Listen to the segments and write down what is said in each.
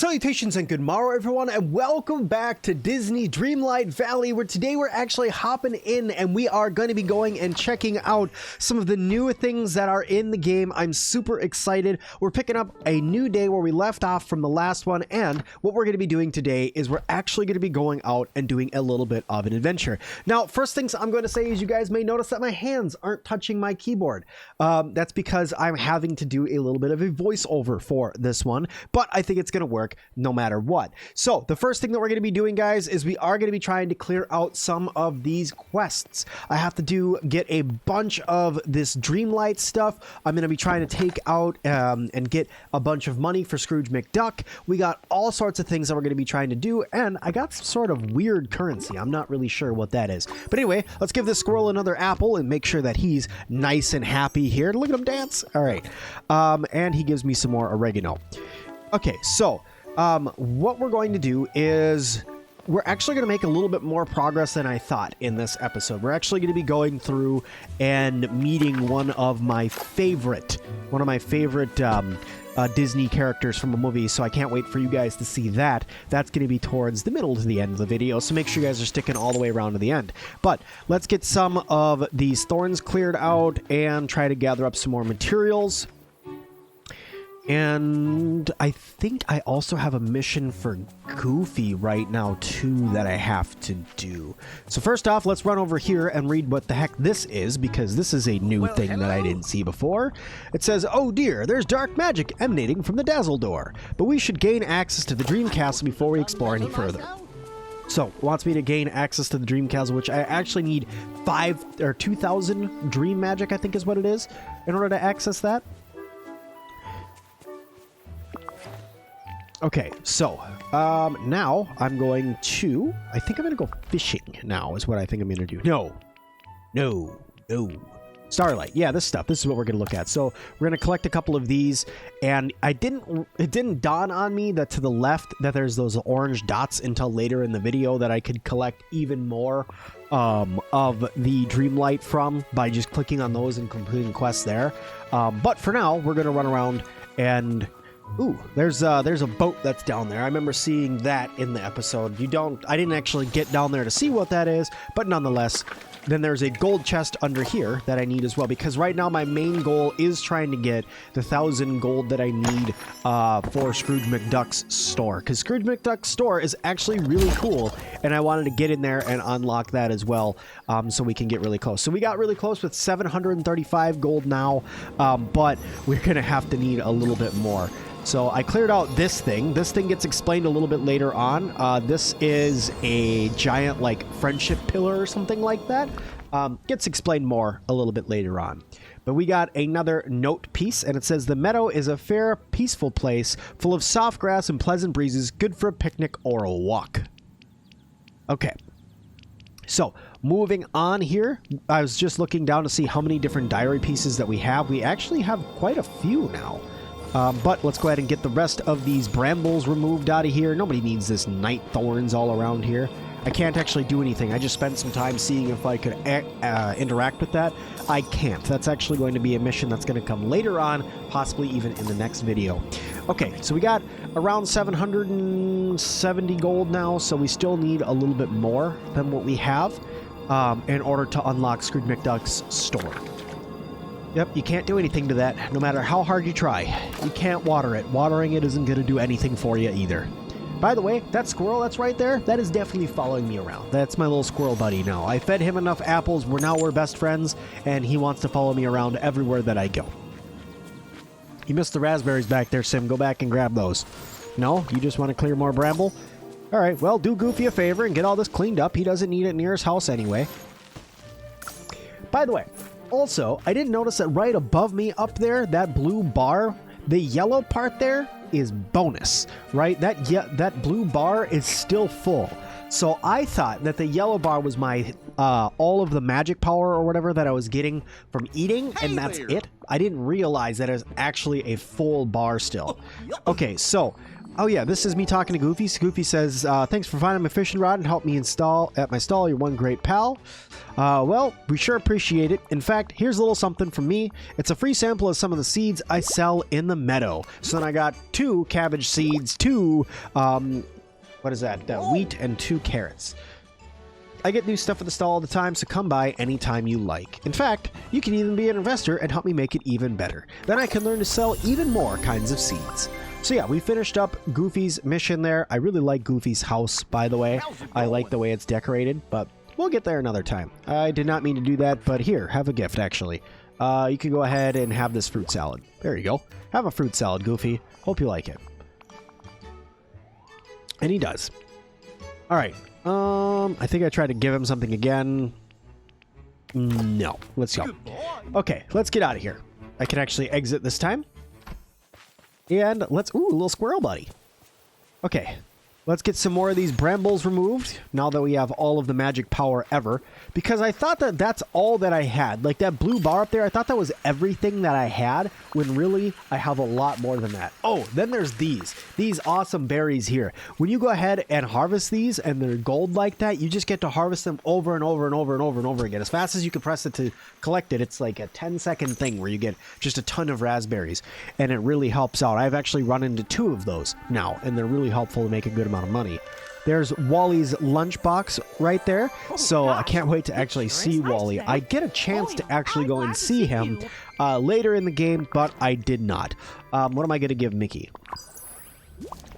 Salutations and good morrow everyone, and welcome back to Disney Dreamlight Valley, where today we're actually hopping in and we are going to be going and checking out some of the new things that are in the game. I'm super excited. We're picking up a new day where we left off from the last one, and what we're going to be doing today is we're actually going to be going out and doing a little bit of an adventure. Now, first things I'm going to say is you guys may notice that my hands aren't touching my keyboard. That's because I'm having to do a little bit of a voiceover for this one, but I think it's going to work no matter what. So the first thing that we're going to be doing, guys, is we are going to be trying to clear out some of these quests. I have to get a bunch of this Dreamlight stuff. I'm going to be trying to take out and get a bunch of money for Scrooge McDuck. We got all sorts of things that we're going to be trying to do, and I got some sort of weird currency. I'm not really sure what that is. But anyway, let's give this squirrel another apple and make sure that he's nice and happy here. Look at him dance. All right. And he gives me some more oregano. Okay, so what we're going to do is we're actually going to make a little bit more progress than I thought in this episode. We're actually going to be going through and meeting one of my favorite Disney characters from a movie, so I can't wait for you guys to see that. That's going to be towards the middle to the end of the video, so make sure you guys are sticking all the way around to the end. But let's get some of these thorns cleared out and try to gather up some more materials. And I think I also have a mission for Goofy right now too that I have to do. So first off, let's run over here and read what the heck this is, because this is a new thing that I didn't see before. It says, "Oh dear, there's dark magic emanating from the Dazzle Door, but we should gain access to the Dream Castle before we explore any further." So it wants me to gain access to the Dream Castle, which I actually need 2,000 Dream Magic, I think is what it is, in order to access that. Okay, so now I'm going to, I think I'm going to go fishing now is what I think I'm going to do. No. Starlight. Yeah, this stuff. This is what we're going to look at. So we're going to collect a couple of these, and it didn't dawn on me that to the left that there's those orange dots until later in the video that I could collect even more of the Dreamlight from by just clicking on those and completing quests there. But for now, we're going to run around and... Ooh, there's a boat that's down there. I remember seeing that in the episode. I didn't actually get down there to see what that is, but nonetheless, then there's a gold chest under here that I need as well, because right now my main goal is trying to get the 1,000 gold that I need for Scrooge McDuck's store, because Scrooge McDuck's store is actually really cool, and I wanted to get in there and unlock that as well, so we can get really close. So we got really close with 735 gold now, but we're gonna have to need a little bit more. So I cleared out this thing. This thing gets explained a little bit later on. This is a giant, like, friendship pillar or something like that. Gets explained more a little bit later on. But we got another note piece, and it says, "The meadow is a fair, peaceful place, full of soft grass and pleasant breezes, good for a picnic or a walk." Okay. So, moving on here, I was just looking down to see how many different diary pieces that we have. We actually have quite a few now. But let's go ahead and get the rest of these brambles removed out of here. Nobody needs this night thorns all around here. I can't actually do anything. I just spent some time seeing if I could interact with that. I can't. That's actually going to be a mission that's going to come later on, possibly even in the next video. Okay, so we got around 770 gold now, so we still need a little bit more than what we have in order to unlock Scrooge McDuck's store. Yep, you can't do anything to that, no matter how hard you try. You can't water it. Watering it isn't going to do anything for you either. By the way, that squirrel that's right there, that is definitely following me around. That's my little squirrel buddy now. I fed him enough apples, we're best friends, and he wants to follow me around everywhere that I go. You missed the raspberries back there, Sim. Go back and grab those. No? You just want to clear more bramble? Alright, well, do Goofy a favor and get all this cleaned up. He doesn't need it near his house anyway. By the way, also, I didn't notice that right above me up there, that blue bar, the yellow part there is bonus, right? That blue bar is still full. So I thought that the yellow bar was my all of the magic power or whatever that I was getting from eating, and that's it. I didn't realize that it was actually a full bar still. Okay, so Oh yeah, this is me talking to Goofy. Goofy says, thanks for finding my fishing rod and help me install at my stall. You're one great pal. Well, we sure appreciate it. In fact, here's a little something from me. It's a free sample of some of the seeds I sell in the meadow. So then I got 2 cabbage seeds, 2, what is that? Wheat and 2 carrots. I get new stuff at the stall all the time, so come by anytime you like. In fact, you can even be an investor and help me make it even better. Then I can learn to sell even more kinds of seeds. So yeah, we finished up Goofy's mission there. I really like Goofy's house, by the way. I like the way it's decorated, but we'll get there another time. I did not mean to do that, but here, have a gift, actually. You can go ahead and have this fruit salad. There you go. Have a fruit salad, Goofy. Hope you like it. And he does. All right. I think I tried to give him something again. No. Let's go. Okay, let's get out of here. I can actually exit this time. And let's... Ooh, a little squirrel buddy. Okay. Let's get some more of these brambles removed now that we have all of the magic power ever. Because I thought that that's all that I had. Like that blue bar up there, I thought that was everything that I had, when really I have a lot more than that. Oh, then there's these awesome berries here. When you go ahead and harvest these and they're gold like that, you just get to harvest them over and over and over and over and over again. As fast as you can press it to collect it, it's like a 10-second thing where you get just a ton of raspberries. And it really helps out. I've actually run into 2 of those now, and they're really helpful to make a good amount of money. There's Wally's lunchbox right there, so I can't wait to actually see Wally. I get a chance to actually go and see him later in the game, but I did not. What am I going to give Mickey?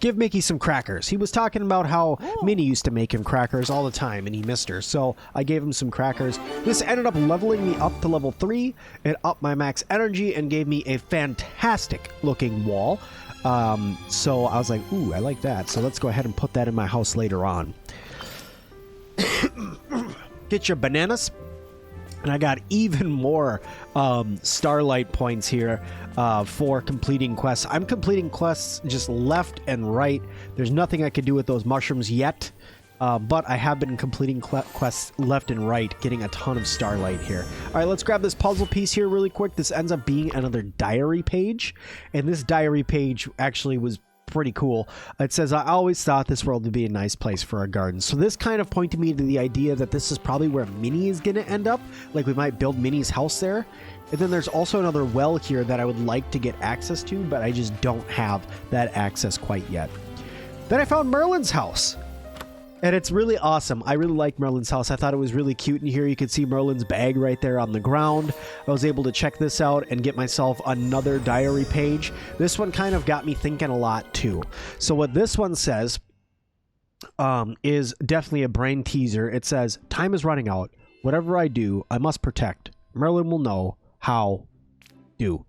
Give Mickey some crackers. He was talking about how Minnie used to make him crackers all the time, and he missed her, so I gave him some crackers. This ended up leveling me up to level 3. It upped my max energy and gave me a fantastic looking wall. So I was like, ooh, I like that. So let's go ahead and put that in my house later on. Get your bananas. And I got even more starlight points here for completing quests. I'm completing quests just left and right. There's nothing I could do with those mushrooms yet. But I have been completing quests left and right, getting a ton of starlight here. All right, let's grab this puzzle piece here really quick. This ends up being another diary page. And this diary page actually was pretty cool. It says, I always thought this world would be a nice place for a garden. So this kind of pointed me to the idea that this is probably where Minnie is going to end up. Like we might build Minnie's house there. And then there's also another well here that I would like to get access to, but I just don't have that access quite yet. Then I found Merlin's house. And it's really awesome. I really like Merlin's house. I thought it was really cute in here. You can see Merlin's bag right there on the ground. I was able to check this out and get myself another diary page. This one kind of got me thinking a lot too. So what this one says is definitely a brain teaser. It says, time is running out. Whatever I do, I must protect. Merlin will know how do.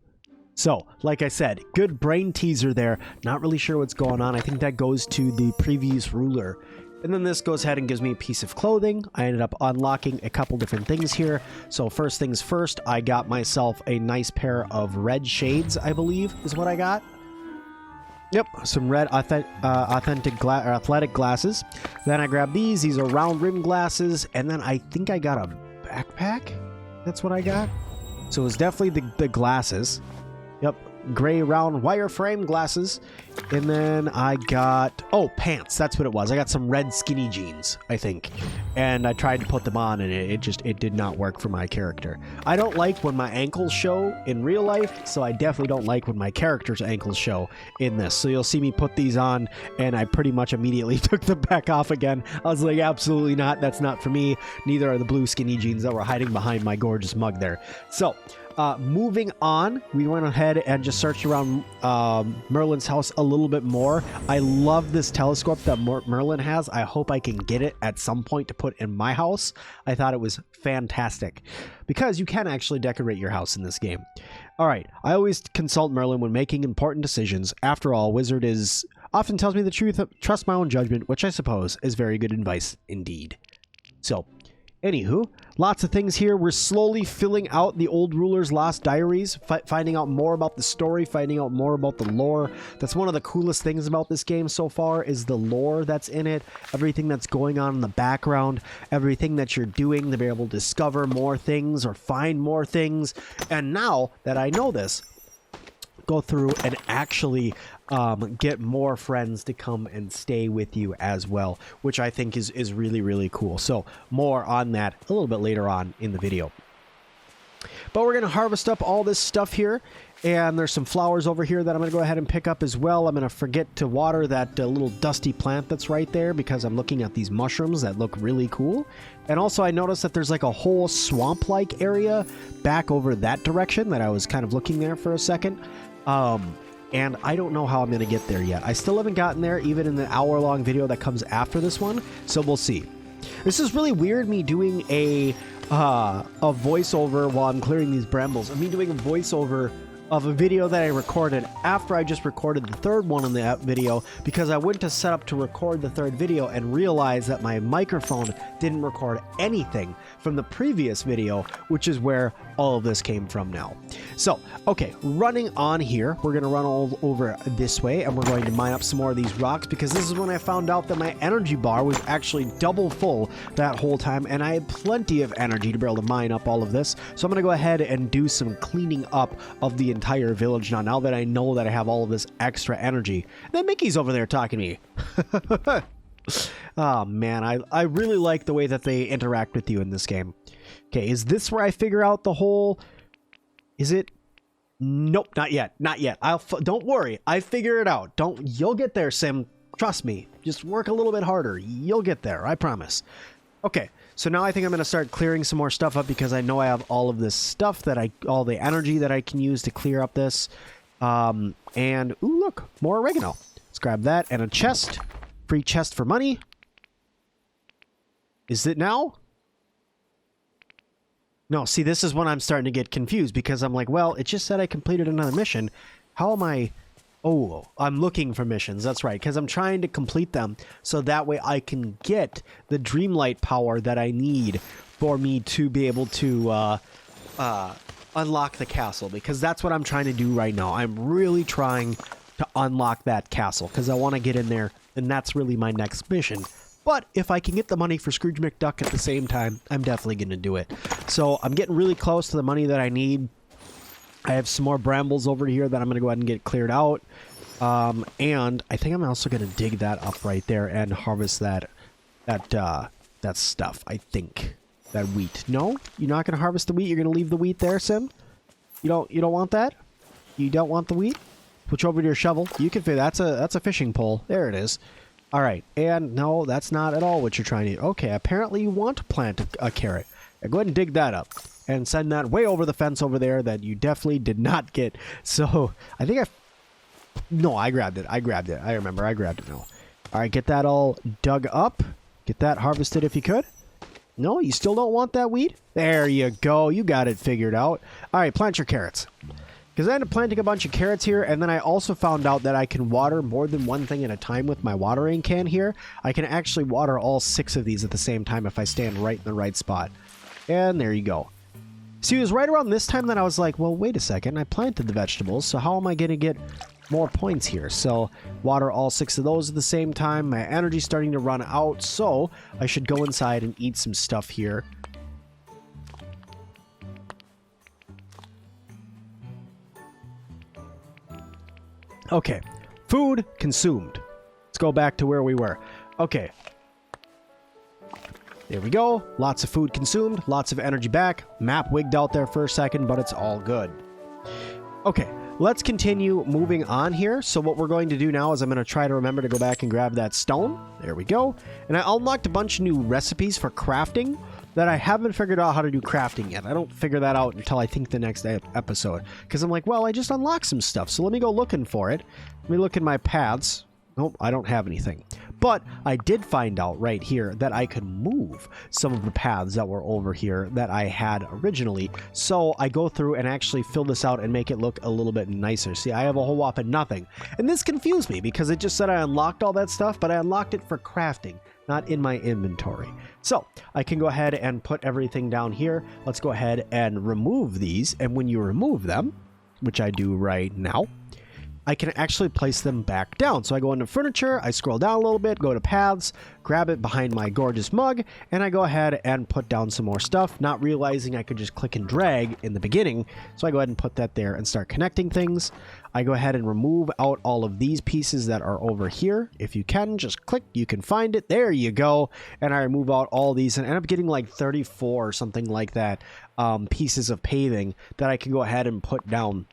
So, like I said, good brain teaser there. Not really sure what's going on. I think that goes to the previous ruler. And then this goes ahead and gives me a piece of clothing. I ended up unlocking a couple different things here. So first things first, I got myself a nice pair of red shades, I believe is what I got. Yep, some red athletic glasses. Then I grabbed these. These are round rim glasses. And then I think I got a backpack. That's what I got. So it was definitely the glasses. Yep. Gray round wireframe glasses. And then I got, oh, pants. That's what it was. I got some red skinny jeans, I think. And I tried to put them on and it did not work for my character. I don't like when my ankles show in real life, so I definitely don't like when my character's ankles show in this. So you'll see me put these on and I pretty much immediately took them back off again. I was like, absolutely not. That's not for me. Neither are the blue skinny jeans that were hiding behind my gorgeous mug there. So moving on, we went ahead and just searched around Merlin's house a little bit more. I love this telescope that Merlin has. I hope I can get it at some point to put in my house. I thought it was fantastic because you can actually decorate your house in this game. All right, I always consult Merlin when making important decisions. After all, Wizard often tells me the truth. Trust my own judgment, which I suppose is very good advice indeed. So, anywho, lots of things here. We're slowly filling out the old ruler's lost diaries, finding out more about the story, finding out more about the lore. That's one of the coolest things about this game so far is the lore that's in it, everything that's going on in the background, everything that you're doing to be able to discover more things or find more things. And now that I know this, go through and actually get more friends to come and stay with you as well, which I think is really, really cool. So more on that a little bit later on in the video. But we're going to harvest up all this stuff here. And there's some flowers over here that I'm going to go ahead and pick up as well. I'm going to forget to water that little dusty plant that's right there because I'm looking at these mushrooms that look really cool. And also I noticed that there's like a whole swamp-like area back over that direction that I was kind of looking there for a second. And I don't know how I'm going to get there yet. I still haven't gotten there even in the hour-long video that comes after this one. So we'll see. This is really weird, me doing a voiceover while I'm clearing these brambles. And me doing a voiceover of a video that I recorded after I just recorded the third one in the video, because I went to set up to record the third video and realized that my microphone didn't record anything from the previous video, which is where all of this came from now. So, okay, running on here, we're going to run all over this way, and we're going to mine up some more of these rocks, because this is when I found out that my energy bar was actually double full that whole time, and I had plenty of energy to be able to mine up all of this. So I'm going to go ahead and do some cleaning up of the entire village now that I know that I have all of this extra energy. And then Mickey's over there talking to me. Oh man, I really like the way that they interact with you in this game. Okay, is this where I figure out the whole... Is it? Nope, not yet. Not yet. Don't worry. I figure it out. You'll get there, Sim. Trust me. Just work a little bit harder. You'll get there. I promise. Okay, so now I think I'm going to start clearing some more stuff up, because I know I have all of this stuff all the energy that I can use to clear up this. And, ooh, look, more oregano. Let's grab that and a chest. Free chest for money. Is it now? No, see, this is when I'm starting to get confused, because I'm like, well, it just said I completed another mission. How am I... Oh, I'm looking for missions. That's right, because I'm trying to complete them so that way I can get the Dreamlight power that I need for me to be able to unlock the castle, because that's what I'm trying to do right now. I'm really trying to unlock that castle because I want to get in there, and that's really my next mission. But if I can get the money for Scrooge McDuck at the same time, I'm definitely going to do it. So I'm getting really close to the money that I need. I have some more brambles over here that I'm going to go ahead and get cleared out. And I think I'm also going to dig that up right there and harvest that stuff, I think. That wheat. No? You're not going to harvest the wheat? You're going to leave the wheat there, Sim? You don't want that? You don't want the wheat? Switch over to your shovel. You can fit. That's a fishing pole. There it is. All right. And no, that's not at all what you're trying to do. Okay, apparently you want to plant a carrot. Now go ahead and dig that up and send that way over the fence over there that you definitely did not get. So I think no, I grabbed it. I remember I grabbed it now. All right, get that all dug up. Get that harvested if you could. No, you still don't want that wheat? There you go. You got it figured out. All right, plant your carrots. Because I ended up planting a bunch of carrots here, and then I also found out that I can water more than one thing at a time with my watering can here. I can actually water all 6 of these at the same time if I stand right in the right spot. And there you go. See, it was right around this time that I was like, well, wait a second. I planted the vegetables, so how am I going to get more points here? So water all 6 of those at the same time. My energy's starting to run out, so I should go inside and eat some stuff here. Okay, food consumed. Let's go back to where we were. Okay. There we go. Lots of food consumed. Lots of energy back. Map wigged out there for a second, but it's all good. Okay, let's continue moving on here. So what we're going to do now is I'm going to try to remember to go back and grab that stone. There we go. And I unlocked a bunch of new recipes for crafting that I haven't figured out how to do crafting yet. I don't figure that out until I think the next episode. Because I'm like, well, I just unlocked some stuff, so let me go looking for it. Let me look in my paths. Nope, I don't have anything. But I did find out right here that I could move some of the paths that were over here that I had originally. So I go through and actually fill this out and make it look a little bit nicer. See, I have a whole whopping nothing. And this confused me because it just said I unlocked all that stuff, but I unlocked it for crafting, not in my inventory. So I can go ahead and put everything down here. Let's go ahead and remove these. And when you remove them, which I do right now, I can actually place them back down. So I go into furniture, I scroll down a little bit, go to paths, grab it behind my gorgeous mug, and I go ahead and put down some more stuff, not realizing I could just click and drag in the beginning. So I go ahead and put that there and start connecting things. I go ahead and remove out all of these pieces that are over here. If you can, just click, you can find it. There you go. And I remove out all these and end up getting like 34 or something like that pieces of paving that I can go ahead and put down.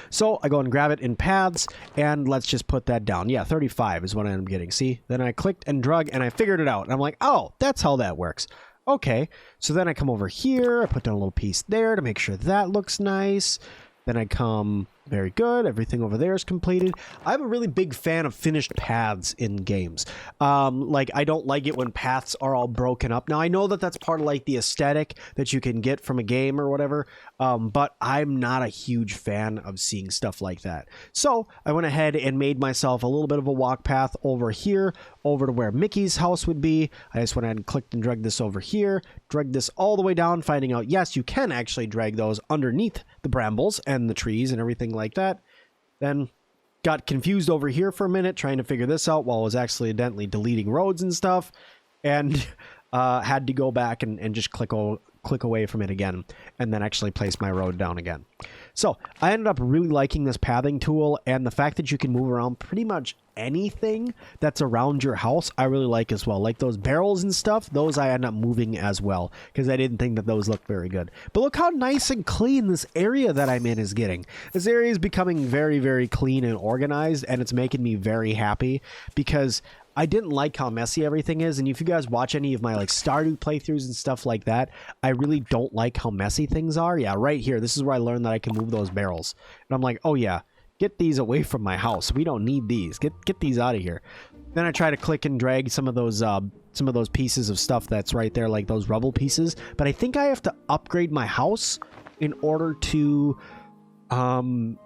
So I go and grab it in paths, and let's just put that down. Yeah, 35 is what I end up getting. See? Then I clicked and drug, and I figured it out. And I'm like, oh, that's how that works. Okay. So then I come over here. I put down a little piece there to make sure that looks nice. Then I come, very good, everything over there is completed. I'm a really big fan of finished paths in games. Like, I don't like it when paths are all broken up. Now, I know that that's part of, like, the aesthetic that you can get from a game or whatever, but I'm not a huge fan of seeing stuff like that. So, I went ahead and made myself a little bit of a walk path over here, over to where Mickey's house would be. I just went ahead and clicked and dragged this over here, dragged this all the way down, finding out, yes, you can actually drag those underneath the brambles and the trees and everything like that. Then got confused over here for a minute trying to figure this out while I was accidentally deleting roads and stuff, and had to go back and just click away from it again, and then actually place my road down again. So I ended up really liking this pathing tool, and the fact that you can move around pretty much anything that's around your house I really like as well. Like those barrels and stuff, those I end up moving as well because I didn't think that those looked very good. But look how nice and clean this area that I'm in is getting. This area is becoming very, very clean and organized, and it's making me very happy because I didn't like how messy everything is. And if you guys watch any of my like Stardew playthroughs and stuff like that, I really don't like how messy things are. Yeah, right here, this is where I learned that I can move those barrels, and I'm like, oh yeah, get these away from my house. We don't need these. Get these out of here. Then I try to click and drag some of those pieces of stuff that's right there, like those rubble pieces. But I think I have to upgrade my house in order to move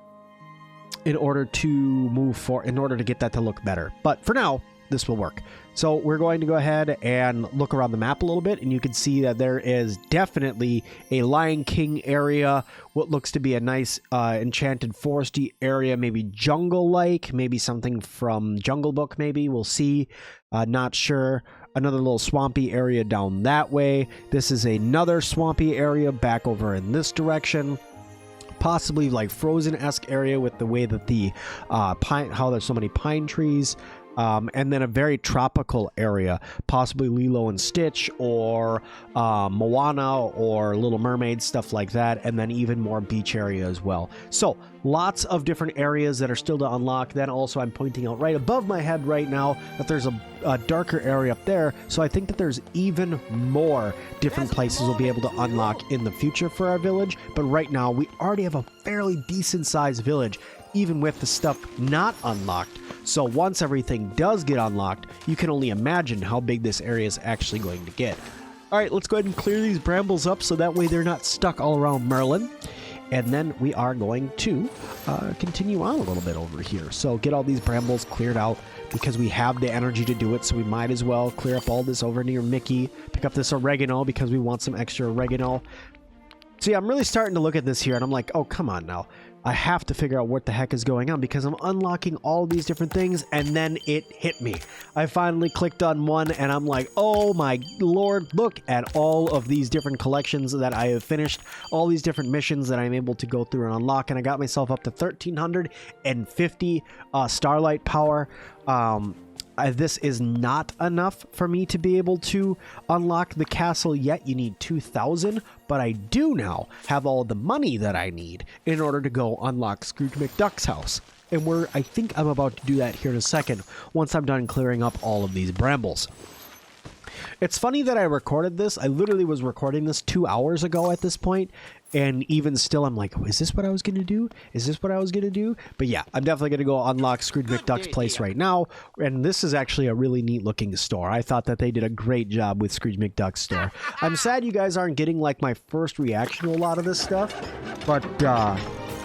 forward, in order to get that to look better. But for now, this will work. So we're going to go ahead and look around the map a little bit, and you can see that there is definitely a Lion King area, what looks to be a nice enchanted foresty area, maybe jungle-like, maybe something from Jungle Book, maybe. We'll see. Not sure. Another little swampy area down that way. This is another swampy area back over in this direction. Possibly like Frozen-esque area with the way that the pine, how there's so many pine trees. And then a very tropical area, possibly Lilo and Stitch or Moana or Little Mermaid, stuff like that, and then even more beach area as well. So lots of different areas that are still to unlock. Then also I'm pointing out right above my head right now that there's a darker area up there, so I think that there's even more different places we'll be able to unlock in the future for our village. But right now we already have a fairly decent sized village, even with the stuff not unlocked. So once everything does get unlocked, you can only imagine how big this area is actually going to get. All right, let's go ahead and clear these brambles up so that way they're not stuck all around Merlin. And then we are going to continue on a little bit over here. So get all these brambles cleared out because we have the energy to do it. So we might as well clear up all this over near Mickey. Pick up this oregano because we want some extra oregano. See, I'm really starting to look at this here and I'm like, oh, come on now. I have to figure out what the heck is going on because I'm unlocking all these different things, and then it hit me. I finally clicked on one and I'm like, oh my lord, look at all of these different collections that I have finished, all these different missions that I'm able to go through and unlock, and I got myself up to 1,350 starlight power. This is not enough for me to be able to unlock the castle yet. You need 2,000, but I do now have all the money that I need in order to go unlock Scrooge McDuck's house. And I think I'm about to do that here in a second once I'm done clearing up all of these brambles. It's funny that I recorded this. I literally was recording this 2 hours ago at this point, and even still I'm like, oh, is this what I was going to do? Is this what I was going to do? But yeah, I'm definitely going to go unlock Scrooge McDuck's place right now, and this is actually a really neat looking store. I thought that they did a great job with Scrooge McDuck's store. I'm sad you guys aren't getting like my first reaction to a lot of this stuff, but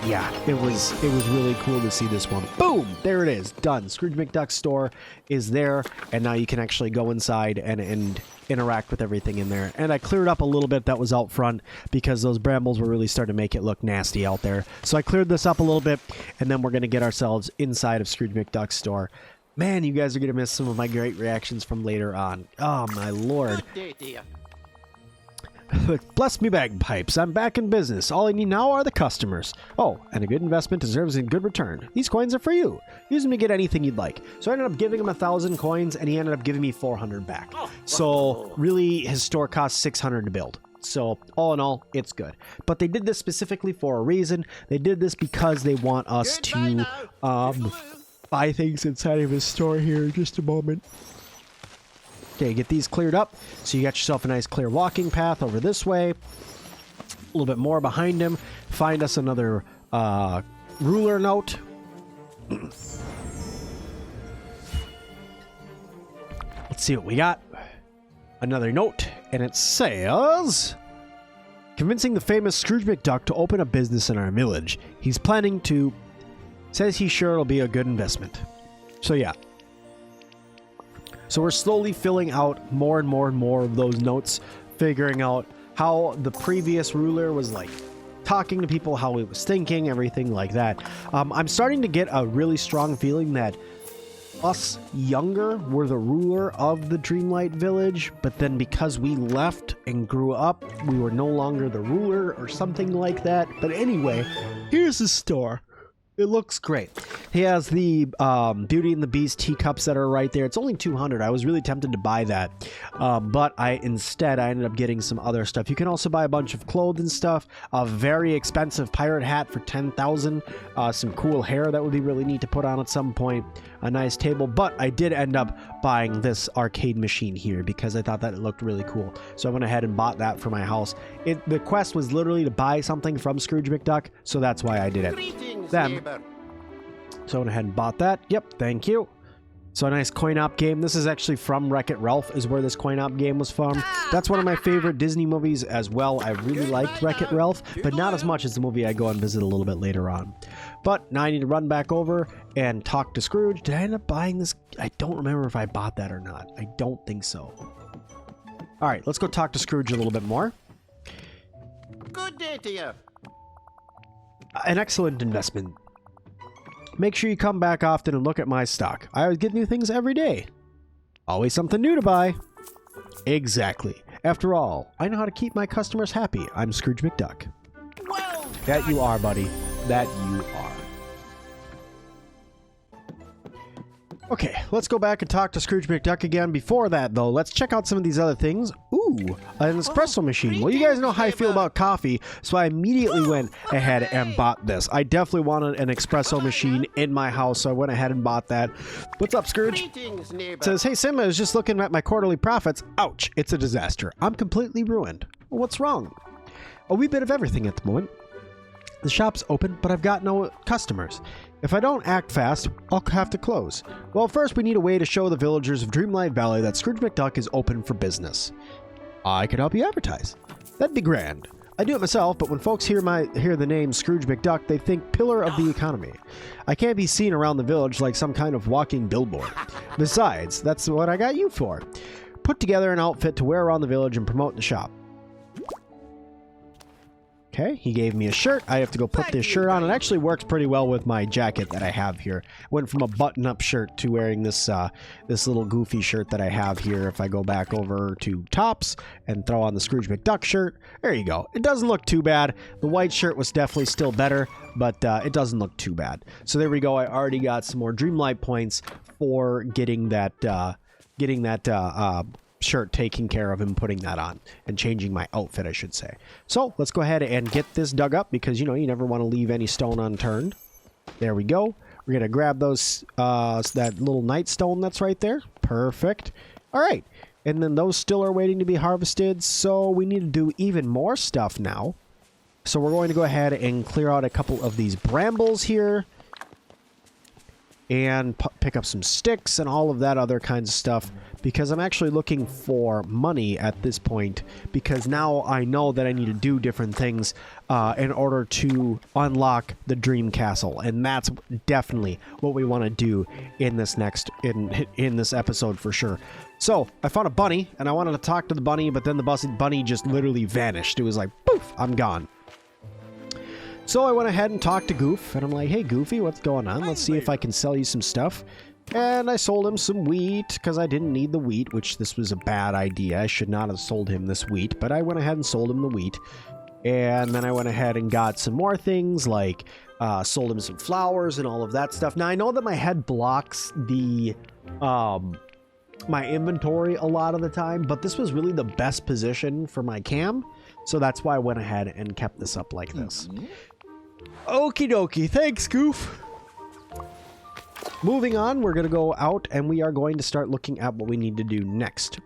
yeah, it was really cool to see this one. Boom! There it is. Done. Scrooge McDuck's store is there, and now you can actually go inside and interact with everything in there. And I cleared up a little bit that was out front because those brambles were really starting to make it look nasty out there. So I cleared this up a little bit, and then we're going to get ourselves inside of Scrooge McDuck's store. Man, you guys are going to miss some of my great reactions from later on. Oh, my lord. Bless me bagpipes, I'm back in business. All I need now are the customers. Oh, and a good investment deserves a good return. These coins are for you. Use them to get anything you'd like. So I ended up giving him 1,000 coins, and he ended up giving me 400 back. So really, his store cost 600 to build. So all in all, it's good. But they did this specifically for a reason. They did this because they want us to buy things inside of his store here in just a moment. Okay, get these cleared up. So you got yourself a nice clear walking path over this way. A little bit more behind him. Find us another ruler note. Let's see what we got. Another note, and it says, convincing the famous Scrooge McDuck to open a business in our village. He's planning to, says he's sure it'll be a good investment. So yeah. So we're slowly filling out more and more and more of those notes, figuring out how the previous ruler was like talking to people, how he was thinking, everything like that. I'm starting to get a really strong feeling that us younger were the ruler of the Dreamlight village, but then because we left and grew up, we were no longer the ruler or something like that. But anyway, here's the store. It looks great. He has the Beauty and the Beast teacups that are right there. It's only 200. I was really tempted to buy that, but instead I ended up getting some other stuff. You can also buy a bunch of clothes and stuff. A very expensive pirate hat for 10,000. Some cool hair that would be really neat to put on at some point. A nice table, but I did end up buying this arcade machine here because I thought that it looked really cool. So I went ahead and bought that for my house. The quest was literally to buy something from Scrooge McDuck, so that's why I did it. Then, so I went ahead and bought that. Yep, thank you. So a nice coin-op game. This is actually from Wreck-It Ralph is where this coin-op game was from. That's one of my favorite Disney movies as well. I really liked Wreck-It Ralph, but not as much as the movie I go and visit a little bit later on. But now I need to run back over and talk to Scrooge. Did I end up buying this? I don't remember if I bought that or not. I don't think so. All right, let's go talk to Scrooge a little bit more. Good day to you. An excellent investment. Make sure you come back often and look at my stock. I always get new things every day. Always something new to buy. Exactly. After all, I know how to keep my customers happy. I'm Scrooge McDuck. Well, That you are, buddy. That you are. Okay, let's go back and talk to Scrooge McDuck again. Before that, though, let's check out some of these other things. Ooh, an espresso machine. Well, you guys know how I feel about coffee, so I immediately went ahead and bought this. I definitely wanted an espresso machine in my house, so I went ahead and bought that. What's up, Scrooge? It says, hey, Sim, I was just looking at my quarterly profits. Ouch, it's a disaster. I'm completely ruined. Well, what's wrong? A wee bit of everything at the moment. The shop's open, but I've got no customers. If I don't act fast, I'll have to close. Well, first we need a way to show the villagers of Dreamlight Valley that Scrooge McDuck is open for business. I could help you advertise. That'd be grand. I do it myself, but when folks hear the name Scrooge McDuck, they think pillar of the economy. I can't be seen around the village like some kind of walking billboard. Besides, that's what I got you for. Put together an outfit to wear around the village and promote the shop. Okay, he gave me a shirt. I have to go put this shirt on. It actually works pretty well with my jacket that I have here. Went from a button-up shirt to wearing this this little goofy shirt that I have here. If I go back over to tops and throw on the Scrooge McDuck shirt, there you go. It doesn't look too bad. The white shirt was definitely still better, but it doesn't look too bad. So there we go. I already got some more Dreamlight points for getting that shirt taken care of and putting that on and changing my outfit, I should say. So let's go ahead and get this dug up because, you know, you never want to leave any stone unturned. There we go. We're going to grab those, that little night stone that's right there. Perfect. All right. And then those still are waiting to be harvested. So we need to do even more stuff now. So we're going to go ahead and clear out a couple of these brambles here. and pick up some sticks and all of that other kinds of stuff, because I'm actually looking for money at this point, because now I know that I need to do different things in order to unlock the dream castle, and that's definitely what we want to do in this next in this episode for sure. So I found a bunny and I wanted to talk to the bunny, but then the bunny just literally vanished. It was like, poof, I'm gone. So I went ahead and talked to Goof, and I'm like, hey, Goofy, what's going on? Let's see if I can sell you some stuff. And I sold him some wheat, because I didn't need the wheat, which this was a bad idea. I should not have sold him this wheat, but I went ahead and sold him the wheat. And then I went ahead and got some more things, like sold him some flowers and all of that stuff. Now, I know that my head blocks the my inventory a lot of the time, but this was really the best position for my cam. So that's why I went ahead and kept this up like this. Okie dokie. Thanks, Goof. Moving on, we're going to go out and we are going to start looking at what we need to do next.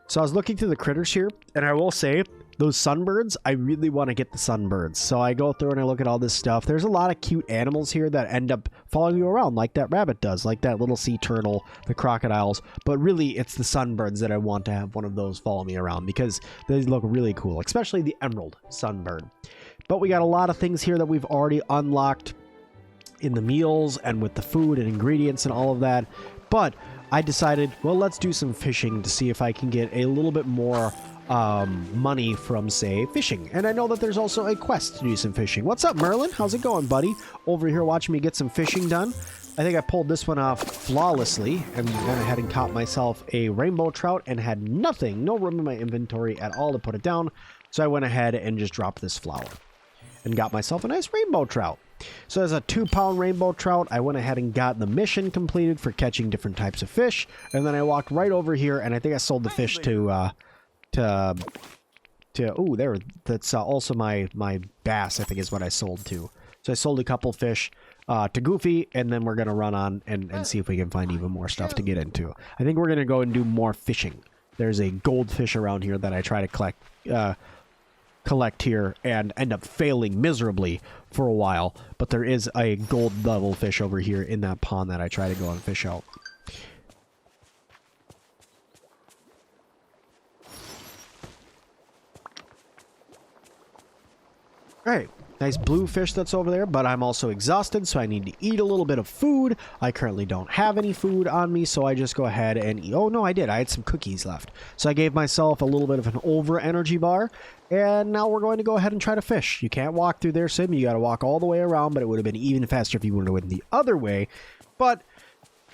So I was looking through the critters here, and I will say, those sunbirds, I really want to get the sunbirds. So I go through and I look at all this stuff. There's a lot of cute animals here that end up following you around, like that rabbit does, like that little sea turtle, the crocodiles. But really, it's the sunbirds that I want to have one of those follow me around, because they look really cool, especially the emerald sunbird. But we got a lot of things here that we've already unlocked in the meals and with the food and ingredients and all of that. But I decided, well, let's do some fishing to see if I can get a little bit more money from, say, fishing. And I know that there's also a quest to do some fishing. What's up, Merlin? How's it going, buddy? Over here watching me get some fishing done. I think I pulled this one off flawlessly and went ahead and caught myself a rainbow trout and had nothing, no room in my inventory at all to put it down. So I went ahead and just dropped this flower and got myself a nice rainbow trout. So as a 2-pound rainbow trout, I went ahead and got the mission completed for catching different types of fish. And then I walked right over here, and I think I sold the fish to that's also my bass, I think is what I sold to. So I sold a couple fish to Goofy, and then we're going to run on and see if we can find even more stuff to get into. I think we're going to go and do more fishing. There's a goldfish around here that I try to collect here and end up failing miserably for a while, but there is a gold level fish over here in that pond that I try to go and fish out. All right, nice blue fish that's over there, but I'm also exhausted, so I need to eat a little bit of food. I currently don't have any food on me, so I just go ahead and eat. Oh, no, I did. I had some cookies left. So I gave myself a little bit of an over energy bar, and now we're going to go ahead and try to fish. You can't walk through there, Sim. You got to walk all the way around, but it would have been even faster if you would have went the other way. But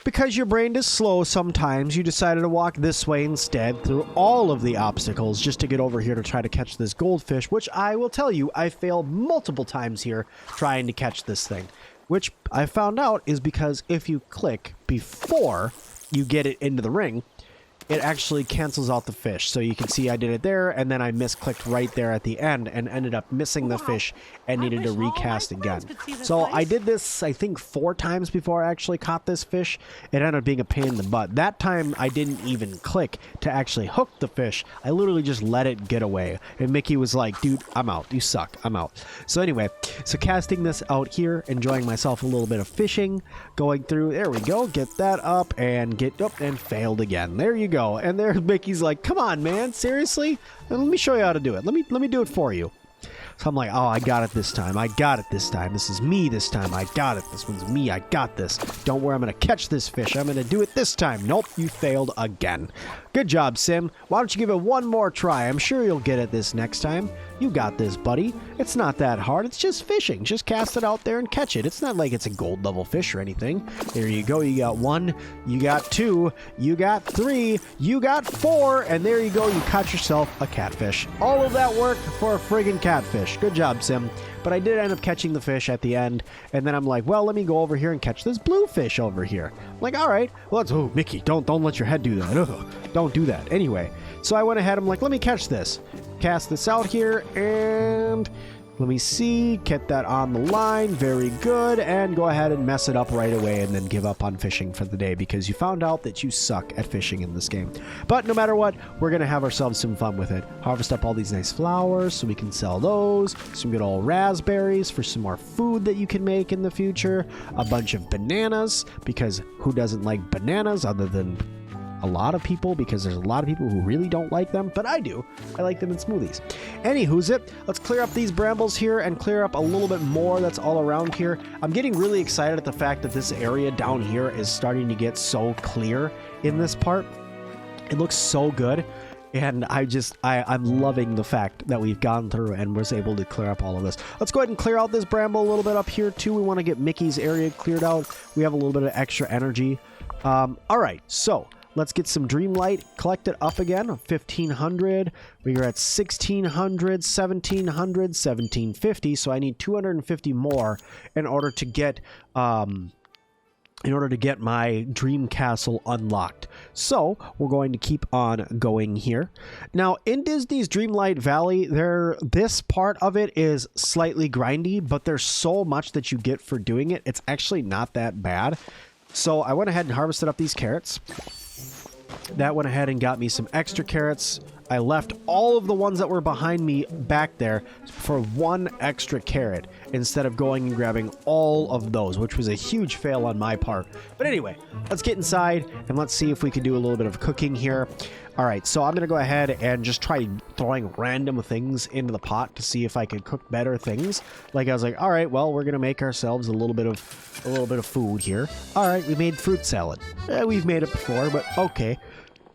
because your brain is slow sometimes, you decided to walk this way instead through all of the obstacles just to get over here to try to catch this goldfish, which I will tell you, I failed multiple times here trying to catch this thing, which I found out is because if you click before you get it into the ring, it actually cancels out the fish. So you can see I did it there, and then I misclicked right there at the end and ended up missing the fish and needed to recast again. So I did this, I think, 4 times before I actually caught this fish. It ended up being a pain in the butt. That time I didn't even click to actually hook the fish. I literally just let it get away. And Mickey was like, dude, I'm out. You suck. I'm out. So anyway, so casting this out here, enjoying myself a little bit of fishing, going through, there we go, get that up and get up and failed again. There you go. And there Mickey's like, come on, man, seriously? Let me show you how to do it. Let me do it for you. So I'm like, oh, I got it this time. I got it this time. This is me this time. I got it. This one's me. I got this. Don't worry, I'm going to catch this fish. I'm going to do it this time. Nope, you failed again. Good job, Sim. Why don't you give it one more try? I'm sure you'll get it this next time. You got this, buddy. It's not that hard. It's just fishing. Just cast it out there and catch it. It's not like it's a gold level fish or anything. There you go. You got 1. You got 2. You got 3. You got 4. And there you go. You caught yourself a catfish. All of that work for a friggin' catfish. Good job, Sim. But I did end up catching the fish at the end. And then I'm like, well, let me go over here and catch this blue fish over here. I'm like, all right. Well, let's... Oh, Mickey, don't let your head do that. Ugh, don't do that. Anyway, so I went ahead. I'm like, let me catch this. Cast this out here, and Let me see. Get that on the line. Very good. And go ahead and mess it up right away and then give up on fishing for the day because you found out that you suck at fishing in this game. But no matter what, we're going to have ourselves some fun with it. Harvest up all these nice flowers so we can sell those. Some good old raspberries for some more food that you can make in the future. A bunch of bananas because who doesn't like bananas other than a lot of people, because there's a lot of people who really don't like them, but I do. I like them in smoothies. Anywho's it, let's clear up these brambles here and clear up a little bit more that's all around here. I'm getting really excited at the fact that this area down here is starting to get so clear in this part. It looks so good. And I'm loving the fact that we've gone through and was able to clear up all of this. Let's go ahead and clear out this bramble a little bit up here too. We want to get Mickey's area cleared out. We have a little bit of extra energy. All right, so let's get some Dreamlight, collect it up again, 1,500. We are at 1,600, 1,700, 1,750. So I need 250 more in order to get my dream castle unlocked. So we're going to keep on going here. Now in Disney's Dreamlight Valley, this part of it is slightly grindy, but there's so much that you get for doing it. It's actually not that bad. So I went ahead and harvested up these carrots. That went ahead and got me some extra carrots. I left all of the ones that were behind me back there for one extra carrot instead of going and grabbing all of those, which was a huge fail on my part. But anyway, let's get inside and let's see if we can do a little bit of cooking here. All right, so I'm going to go ahead and just try throwing random things into the pot to see if I can cook better things. Like I was like, all right, well, we're going to make ourselves a little bit of food here. All right, we made fruit salad. We've made it before, but okay.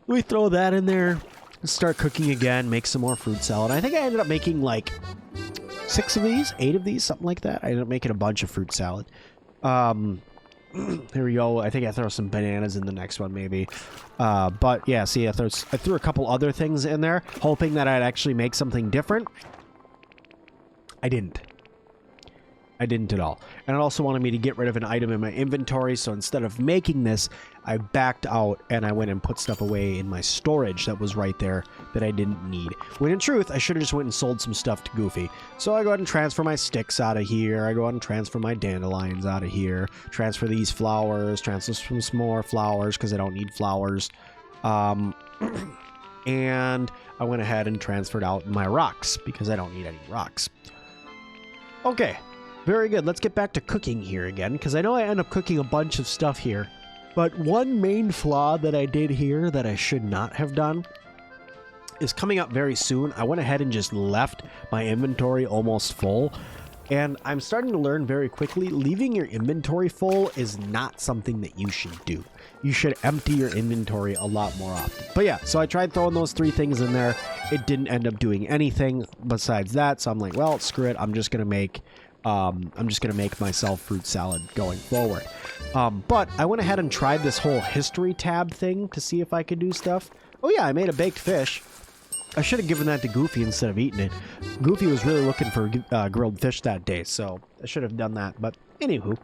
We throw that in there, start cooking again, make some more fruit salad. I think I ended up making like 6 of these, 8 of these, something like that. I ended up making a bunch of fruit salad. Here we go. I think I throw some bananas in the next one, maybe. But yeah, see, I threw a couple other things in there, hoping that I'd actually make something different. I didn't. I didn't at all. And it also wanted me to get rid of an item in my inventory, so instead of making this, I backed out and I went and put stuff away in my storage that was right there that I didn't need. When in truth, I should have just went and sold some stuff to Goofy. So I go ahead and transfer my sticks out of here. I go ahead and transfer my dandelions out of here. Transfer these flowers. Transfer some more flowers because I don't need flowers. And I went ahead and transferred out my rocks because I don't need any rocks. Okay. Very good. Let's get back to cooking here again, because I know I end up cooking a bunch of stuff here. But one main flaw that I did here that I should not have done is coming up very soon. I went ahead and just left my inventory almost full. And I'm starting to learn very quickly, leaving your inventory full is not something that you should do. You should empty your inventory a lot more often. But yeah, so I tried throwing those 3 things in there. It didn't end up doing anything besides that. So I'm like, well, screw it. I'm just going to make myself fruit salad going forward. But I went ahead and tried this whole history tab thing to see if I could do stuff. Oh yeah, I made a baked fish. I should have given that to Goofy instead of eating it. Goofy was really looking for grilled fish that day, so I should have done that. But anywho.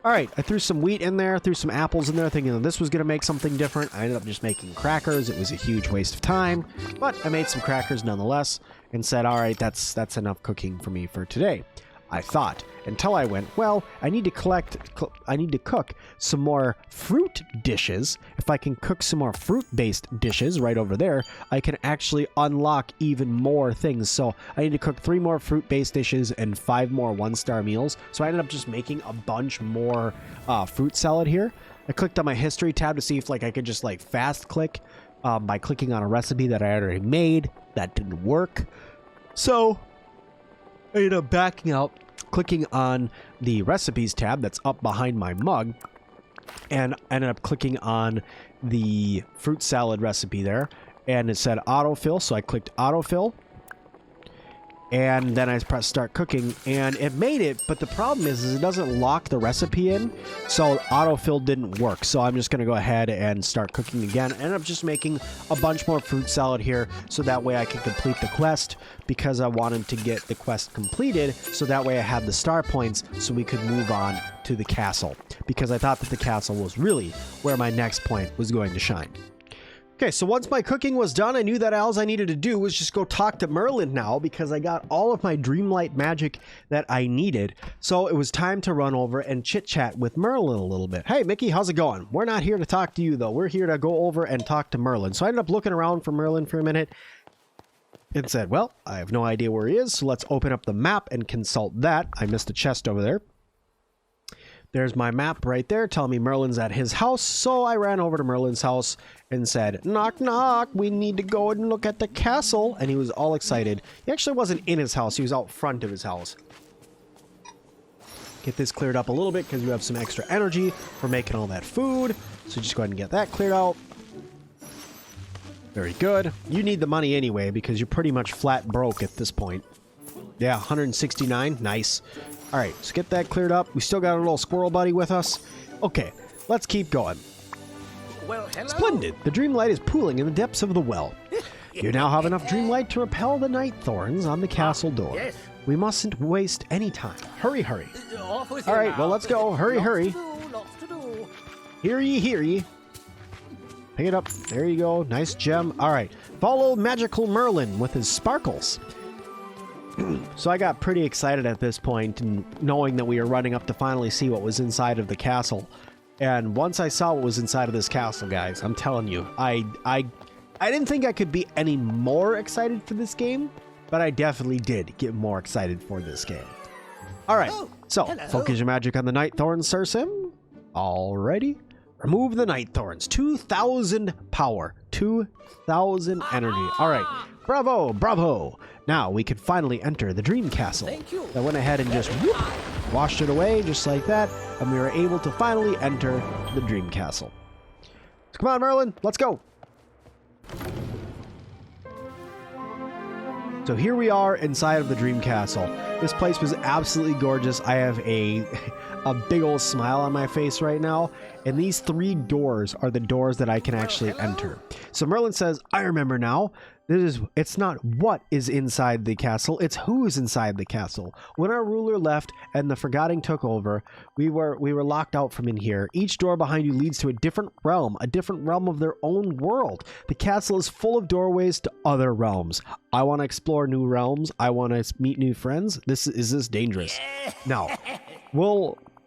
All right, I threw some wheat in there, threw some apples in there, thinking that this was going to make something different. I ended up just making crackers. It was a huge waste of time, but I made some crackers nonetheless and said, all right, that's enough cooking for me for today. I thought, until I went, well, I need to cook some more fruit dishes. If I can cook some more fruit-based dishes right over there, I can actually unlock even more things. So I need to cook 3 more fruit-based dishes and 5 more 1-star meals. So I ended up just making a bunch more fruit salad here. I clicked on my history tab to see if I could just fast click by clicking on a recipe that I already made. That didn't work. So I ended up backing out, clicking on the recipes tab that's up behind my mug, and ended up clicking on the fruit salad recipe there, and it said autofill, so I clicked autofill, and then I pressed start cooking, and it made it, but the problem is it doesn't lock the recipe in, so autofill didn't work. So I'm just going to go ahead and start cooking again. I ended up just making a bunch more fruit salad here, so that way I can complete the quest, because I wanted to get the quest completed, so that way I had the star points, so we could move on to the castle, because I thought that the castle was really where my next point was going to shine. Okay, so once my cooking was done, I knew that all I needed to do was just go talk to Merlin now because I got all of my Dreamlight magic that I needed. So it was time to run over and chit-chat with Merlin a little bit. Hey, Mickey, how's it going? We're not here to talk to you, though. We're here to go over and talk to Merlin. So I ended up looking around for Merlin for a minute and said, well, I have no idea where he is, so let's open up the map and consult that. I missed a chest over there. There's my map right there telling me Merlin's at his house, so I ran over to Merlin's house and said, knock, knock, we need to go and look at the castle. And he was all excited. He actually wasn't in his house, he was out front of his house. Get this cleared up a little bit because you have some extra energy for making all that food. So just go ahead and get that cleared out. Very good. You need the money anyway because you're pretty much flat broke at this point. Yeah, 169. Nice. All right, so get that cleared up. We still got a little squirrel buddy with us. Okay, let's keep going. Well, hello. Splendid. The Dreamlight is pooling in the depths of the well. You now have enough Dreamlight to repel the night thorns on the castle door. Yes. We mustn't waste any time. Hurry, hurry. Off with All you right, now. well, let's go. Hurry, hurry. Lots to do. Hear ye, hear ye. Pick it up. There you go. Nice gem. All right. Follow magical Merlin with his sparkles. So I got pretty excited at this point, and knowing that we were running up to finally see what was inside of the castle. And once I saw what was inside of this castle, guys, I'm telling you, I didn't think I could be any more excited for this game, but I definitely did get more excited for this game. All right, so hello. focus your magic on the night thorns, Sir Sim. Alrighty. Remove the night thorns. 2,000 power. 2,000 energy. All right. Bravo, bravo. Now we could finally enter the Dream Castle. Thank you. I went ahead and just whoop, washed it away just like that, and we were able to finally enter the Dream Castle. Come on, Merlin, let's go. So here we are inside of the Dream Castle. This place was absolutely gorgeous. I have a big old smile on my face right now. And these 3 doors are the doors that I can actually enter. So Merlin says, I remember now. It's not what is inside the castle, it's who is inside the castle. When our ruler left and the Forgetting took over, we were locked out from in here. Each door behind you leads to a different realm of their own world. The castle is full of doorways to other realms. I want to explore new realms. I want to meet new friends. Is this dangerous? Now,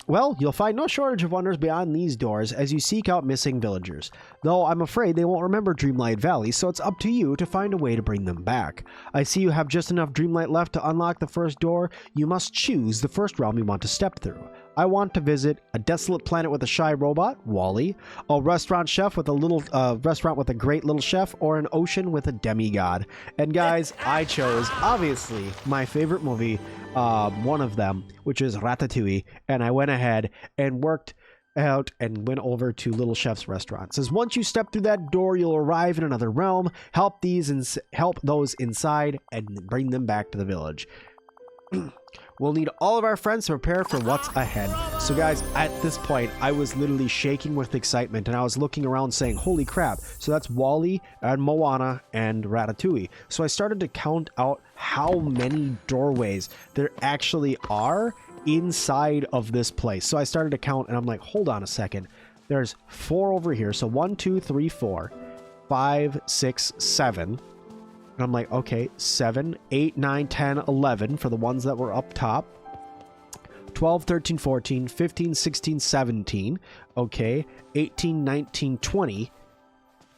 well, you'll find no shortage of wonders beyond these doors as you seek out missing villagers. Though I'm afraid they won't remember Dreamlight Valley, so it's up to you to find a way to bring them back. I see you have just enough Dreamlight left to unlock the first door. You must choose the first realm you want to step through. I want to visit a desolate planet with a shy robot, Wally, a restaurant chef with a little restaurant with a great little chef, or an ocean with a demigod. And guys, I chose obviously my favorite movie, one of them, which is Ratatouille, and I went ahead and worked out and went over to Little Chef's restaurant. It says once you step through that door, you'll arrive in another realm, help those inside, and bring them back to the village. We'll need all of our friends to prepare for what's ahead. So guys, at this point, I was literally shaking with excitement, and I was looking around saying, holy crap. So that's Wally and Moana and Ratatouille. So I started to count out how many doorways there actually are inside of this place. So I started to count, and I'm like, hold on a second. There's 4 over here. So 1, 2, 3, 4, 5, 6, 7. And I'm like, okay, 7, 8, 9, 10, 11 for the ones that were up top. 12, 13, 14, 15, 16, 17. Okay, 18, 19, 20.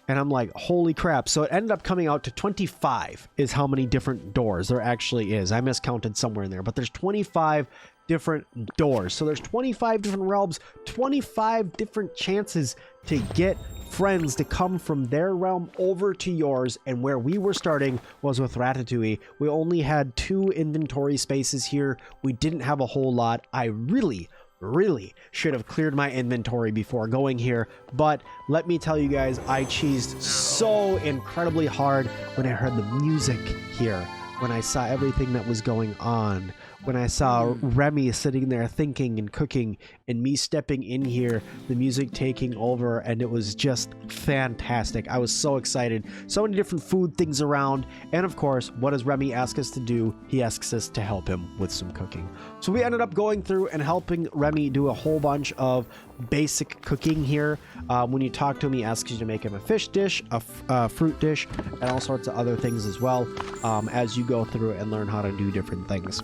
And I'm like, holy crap. So it ended up coming out to 25 is how many different doors there actually is. I miscounted somewhere in there, but there's 25 different doors. So there's 25 different realms, 25 different chances to get friends to come from their realm over to yours. And where we were starting was with Ratatouille. We only had 2 inventory spaces here. We didn't have a whole lot. I really should have cleared my inventory before going here, but let me tell you guys, I cheesed so incredibly hard when I heard the music here, when I saw everything that was going on when I saw Remy sitting there thinking and cooking, and me stepping in here, the music taking over, and it was just fantastic. I was so excited. So many different food things around, and of course, what does Remy ask us to do? He asks us to help him with some cooking. So we ended up going through and helping Remy do a whole bunch of basic cooking here. When you talk to him, he asks you to make him a fish dish, a fruit dish, and all sorts of other things as well, as you go through and learn how to do different things.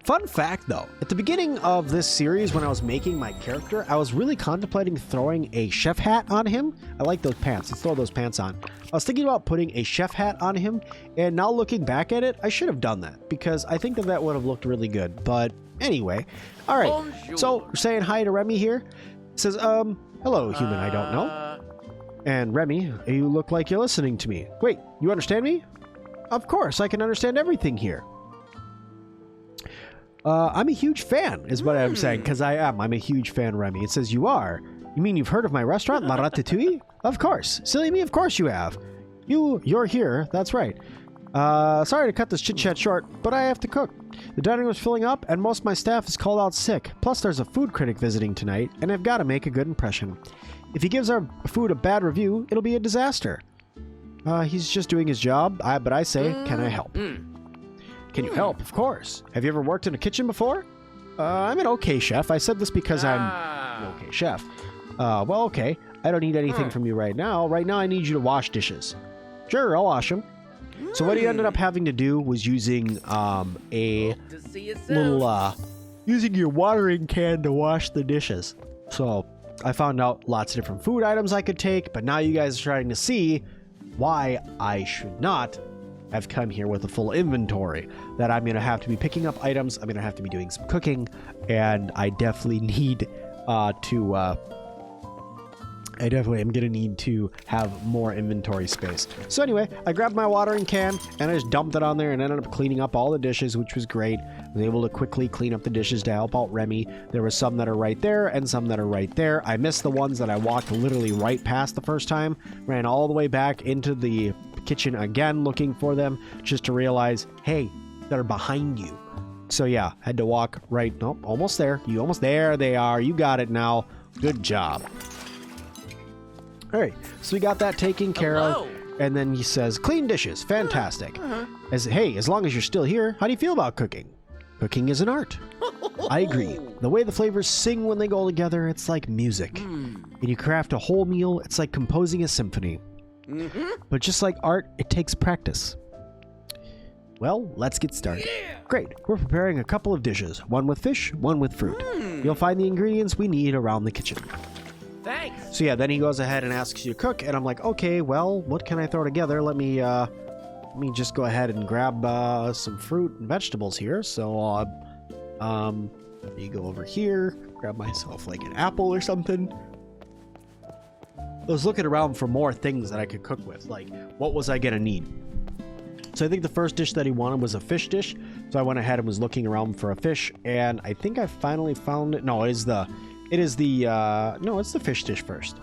Fun fact though, at the beginning of this series when I was making my character, I was really contemplating throwing a chef hat on him. I like those pants. Let's throw those pants on. I was thinking about putting a chef hat on him, and now looking back at it, I should have done that because I think that would have looked really good. But anyway, all right. Bonjour. So we're saying hi to Remy here. It says, hello, human I don't know. And Remy, you look like you're listening to me. Wait, you understand me? Of course, I can understand everything here. I'm a huge fan, is what I'm saying, because I am. I'm a huge fan, Remy. It says, you are? You mean you've heard of my restaurant, La Ratatouille? Of course. Silly me, of course you have. You're here. That's right. Sorry to cut this chit-chat short, but I have to cook. The dining room is filling up, and most of my staff is called out sick. Plus, there's a food critic visiting tonight, and I've got to make a good impression. If he gives our food a bad review, it'll be a disaster. He's just doing his job, but I say, can I help? Can you help? Of course. Have you ever worked in a kitchen before? I'm an okay chef. I said this because I'm an okay chef. Well, okay. I don't need anything from you right now. Right now, I need you to wash dishes. Sure, I'll wash them. So what he ended up having to do was using a little, using your watering can to wash the dishes. So I found out lots of different food items I could take, but now you guys are trying to see why I should not have come here with a full inventory, that I'm going to have to be picking up items, I'm going to have to be doing some cooking, and I definitely need I definitely am going to need to have more inventory space. So anyway, I grabbed my watering can and I just dumped it on there and ended up cleaning up all the dishes, which was great. I was able to quickly clean up the dishes to help out Remy. There were some that are right there and some that are right there. I missed the ones that I walked literally right past the first time, ran all the way back into the kitchen again looking for them, just to realize, hey, they're behind you. So yeah, had to walk right. Nope, almost there. You almost there. They are. You got it now. Good job. All right, so we got that taken care of, and then he says, clean dishes, fantastic. As long as you're still here, how do you feel about cooking? Cooking is an art. I agree. The way the flavors sing when they go together, it's like music. And you craft a whole meal, it's like composing a symphony. But just like art, it takes practice. Well, let's get started. Great, we're preparing a couple of dishes, one with fish, one with fruit. You'll find the ingredients we need around the kitchen. Thanks. So yeah, then he goes ahead and asks you to cook, and I'm like, okay, well, what can I throw together? Let me just go ahead and grab some fruit and vegetables here. So, let me go over here, grab myself like an apple or something. I was looking around for more things that I could cook with, like what was I gonna need? So I think the first dish that he wanted was a fish dish. So I went ahead and was looking around for a fish, and I think I finally found it. No, it's the fish dish first.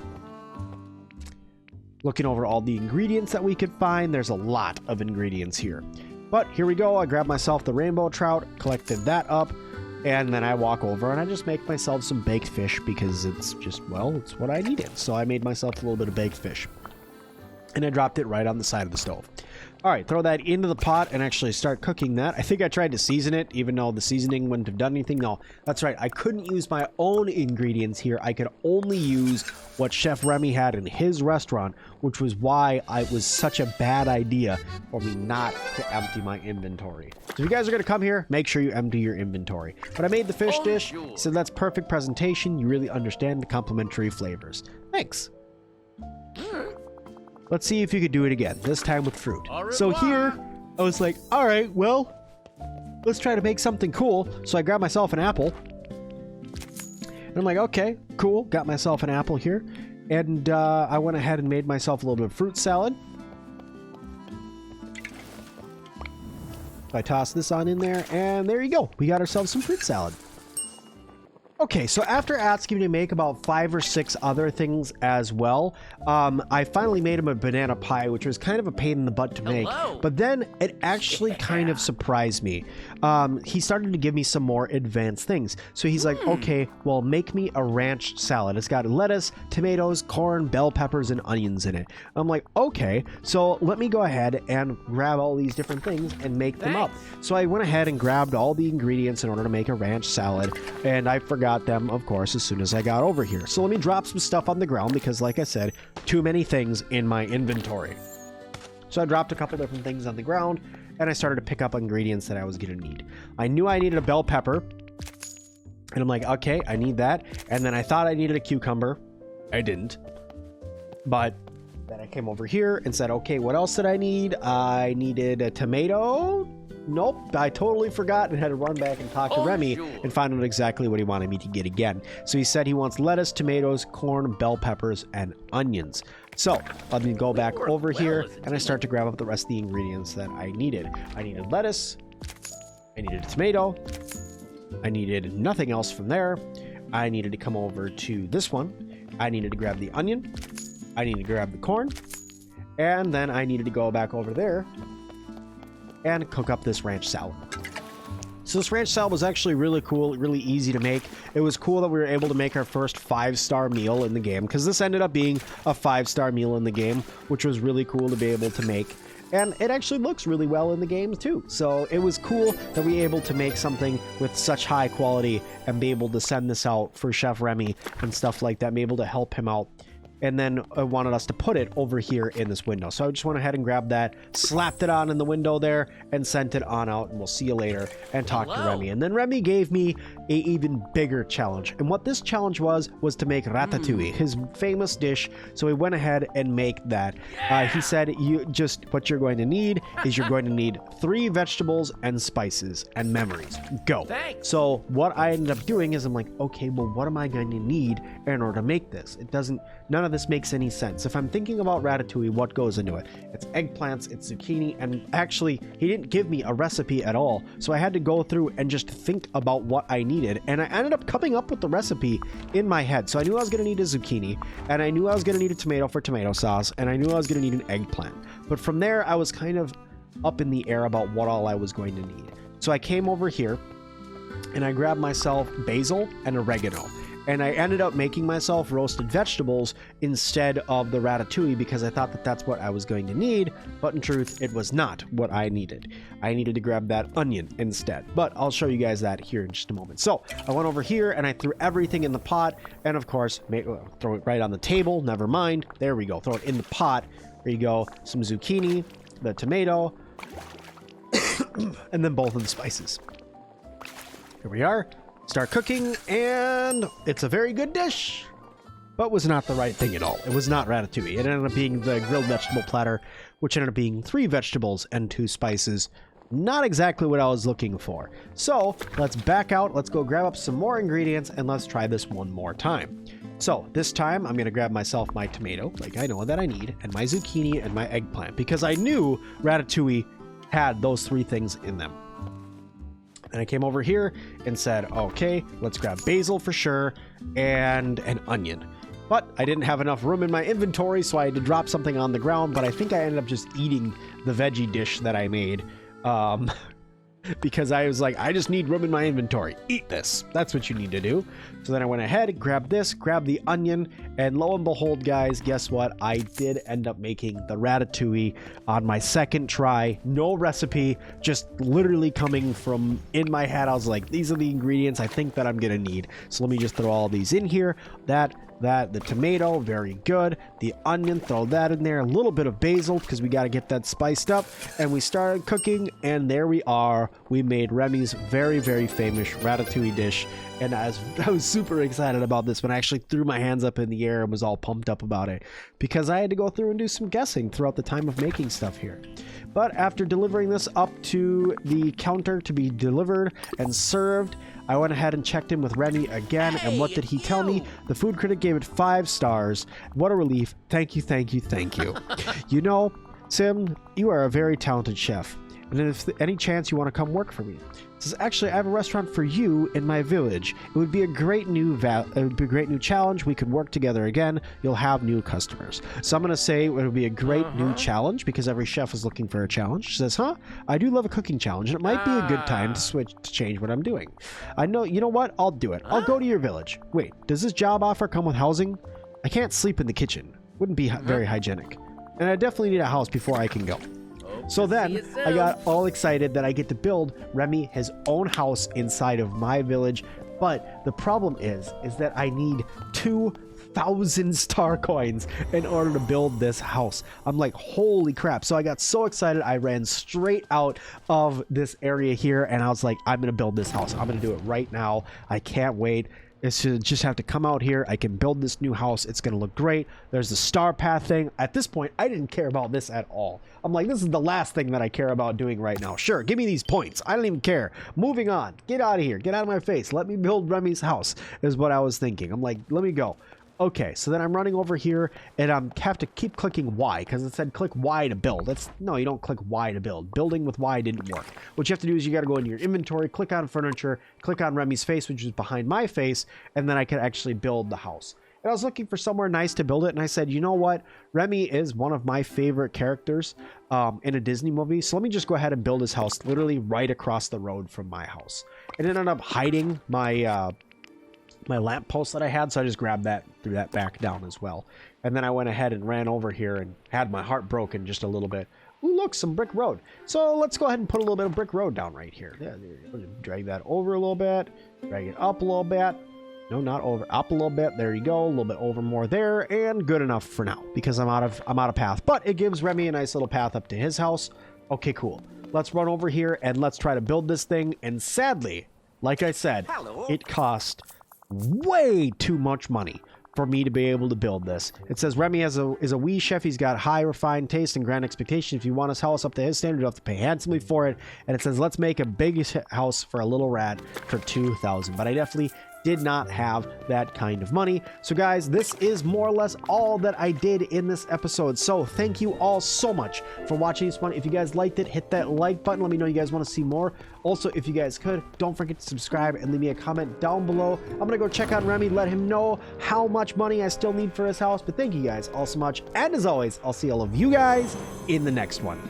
Looking over all the ingredients that we could find, there's a lot of ingredients here. But here we go. I grabbed myself the rainbow trout, collected that up, and then I walk over and I just make myself some baked fish because it's just, well, it's what I needed. So I made myself a little bit of baked fish. And I dropped it right on the side of the stove. All right, throw that into the pot and actually start cooking that. I think I tried to season it, even though the seasoning wouldn't have done anything. No, that's right. I couldn't use my own ingredients here. I could only use what Chef Remy had in his restaurant, which was why it was such a bad idea for me not to empty my inventory. So if you guys are going to come here, make sure you empty your inventory. But I made the fish dish, so that's perfect presentation. You really understand the complementary flavors. Thanks. Let's see if you could do it again, this time with fruit. So here, I was like, all right, well, let's try to make something cool. So I grabbed myself an apple. And I'm like, okay, cool. Got myself an apple here. And I went ahead and made myself a little bit of fruit salad. I tossed this on in there, and there you go. We got ourselves some fruit salad. Okay, so after asking me to make about 5 or 6 other things as well, I finally made him a banana pie, which was kind of a pain in the butt to make. Hello. But then it actually kind of surprised me. He started to give me some more advanced things. So he's like, okay, well, make me a ranch salad. It's got lettuce, tomatoes, corn, bell peppers, and onions in it. I'm like, okay, so let me go ahead and grab all these different things and make them up. So I went ahead and grabbed all the ingredients in order to make a ranch salad, and I forgot them, of course, as soon as I got over here. So let me drop some stuff on the ground because, like I said, too many things in my inventory. So I dropped a couple different things on the ground, and I started to pick up ingredients that I was going to need. I knew I needed a bell pepper, and I'm like, okay, I need that. And then I thought I needed a cucumber. I didn't. But then I came over here and said, okay, what else did I need? I needed a tomato. Nope, I totally forgot and had to run back and talk to Remy and find out exactly what he wanted me to get again. So he said he wants lettuce, tomatoes, corn, bell peppers, and onions. So let me go back over here and I start to grab up the rest of the ingredients that I needed. I needed lettuce, I needed a tomato, I needed nothing else from there. I needed to come over to this one. I needed to grab the onion, I needed to grab the corn, and then I needed to go back over there and cook up this ranch salad. So this ranch salad was actually really cool, really easy to make. It was cool that we were able to make our first 5-star meal in the game, because this ended up being a 5-star meal in the game, which was really cool to be able to make. And it actually looks really well in the game too. So it was cool that we were able to make something with such high quality and be able to send this out for Chef Remy and stuff like that, be able to help him out. And then I wanted us to put it over here in this window. So I just went ahead and grabbed that, slapped it on in the window there, and sent it on out, and we'll see you later, and talk to Remy. And then Remy gave me a even bigger challenge. And what this challenge was to make ratatouille, his famous dish. So we went ahead and make that. He said, what you're going to need is you're going to need 3 vegetables and spices and memories. Go. Thanks. So what I ended up doing is I'm like, okay, well, what am I going to need in order to make this? None of this makes any sense. If I'm thinking about ratatouille, what goes into it? It's eggplants, it's zucchini, and actually, he didn't give me a recipe at all, so I had to go through and just think about what I needed, and I ended up coming up with the recipe in my head. So I knew I was going to need a zucchini, and I knew I was going to need a tomato for tomato sauce, and I knew I was going to need an eggplant. But from there, I was kind of up in the air about what all I was going to need. So I came over here, and I grabbed myself basil and oregano. And I ended up making myself roasted vegetables instead of the ratatouille because I thought that that's what I was going to need, but in truth, it was not what I needed. I needed to grab that onion instead, but I'll show you guys that here in just a moment. So I went over here and I threw everything in the pot, and of course, throw it right on the table. Never mind. There we go. Throw it in the pot. There you go. Some zucchini, the tomato, and then both of the spices. Here we are. Start cooking, and it's a very good dish, but was not the right thing at all. It was not ratatouille. It ended up being the grilled vegetable platter, which ended up being 3 vegetables and 2 spices. Not exactly what I was looking for. So let's back out, let's go grab up some more ingredients, and let's try this one more time. So this time I'm going to grab myself my tomato, like I know that I need, and my zucchini and my eggplant, because I knew ratatouille had those 3 things in them. And I came over here and said, okay, let's grab basil for sure and an onion. But I didn't have enough room in my inventory, so I had to drop something on the ground, but I think I ended up just eating the veggie dish that I made. Because I was like, I just need room in my inventory. Eat this. That's what you need to do. So then I went ahead, grabbed this, grabbed the onion, and lo and behold, guys, guess what? I did end up making the ratatouille on my second try. No recipe, just literally coming from in my head. I was like, these are the ingredients I think that I'm gonna need. So let me just throw all these in here. The tomato, very good. The onion, throw that in there. A little bit of basil because we got to get that spiced up. And we started cooking, and there we are. We made Remy's very, very famous ratatouille dish. And I was super excited about this when I actually threw my hands up in the air and was all pumped up about it because I had to go through and do some guessing throughout the time of making stuff here. But after delivering this up to the counter to be delivered and served, I went ahead and checked in with Remy again, and what did he tell me? The food critic gave it 5 stars. What a relief. Thank you, thank you, thank you. You know, Sim, you are a very talented chef, And if any chance you want to come work for me. It says, actually, I have a restaurant for you in my village. It would be a great new challenge. We could work together again. You'll have new customers. So I'm going to say it would be a great new challenge because every chef is looking for a challenge. She says, huh? I do love a cooking challenge, and it might be a good time to change what I'm doing. I know, you know what? I'll do it. I'll go to your village. Wait, does this job offer come with housing? I can't sleep in the kitchen. Wouldn't be very hygienic. And I definitely need a house before I can go. So then I got all excited that I get to build Remy his own house inside of my village. But the problem is that I need 2,000 star coins in order to build this house. I'm like, holy crap. So I got so excited. I ran straight out of this area here and I was like, I'm going to build this house. I'm going to do it right now. I can't wait. It's just have to come out here. I can build this new house. It's going to look great. There's the star path thing. At this point, I didn't care about this at all. I'm like, this is the last thing that I care about doing right now. Sure, give me these points. I don't even care. Moving on. Get out of here. Get out of my face. Let me build Remy's house is what I was thinking. I'm like, let me go. Okay, so then I'm running over here and I have to keep clicking Y because it said click Y to build. No, you don't click Y to build. Building with Y didn't work. What you have to do is you got to go into your inventory, click on furniture, click on Remy's face, which is behind my face, and then I can actually build the house. And I was looking for somewhere nice to build it, and I said, you know what? Remy is one of my favorite characters in a Disney movie, so let me just go ahead and build his house literally right across the road from my house. It ended up hiding my my lamppost that I had, so I just grabbed that, threw that back down as well. And then I went ahead and ran over here and had my heart broken just a little bit. Ooh, look, some brick road. So let's go ahead and put a little bit of brick road down right here. Yeah, drag that over a little bit, drag it up a little bit. No, not over, up a little bit. There you go, a little bit over more there, and good enough for now because I'm out of path. But it gives Remy a nice little path up to his house. Okay, cool. Let's run over here and let's try to build this thing. And sadly, like I said, it cost way too much money for me to be able to build this. It says Remy is a wee chef. He's got high refined taste and grand expectations. If you want his house up to his standard, you have to pay handsomely for it. And it says let's make a big house for a little rat for 2,000. But I definitely did not have that kind of money. So guys, this is more or less all that I did in this episode. So thank you all so much for watching this one. If you guys liked it, hit that like button. Let me know you guys want to see more. Also, if you guys could, don't forget to subscribe and leave me a comment down below. I'm gonna go check on Remy, let him know how much money I still need for his house. But thank you guys all so much. And as always, I'll see all of you guys in the next one.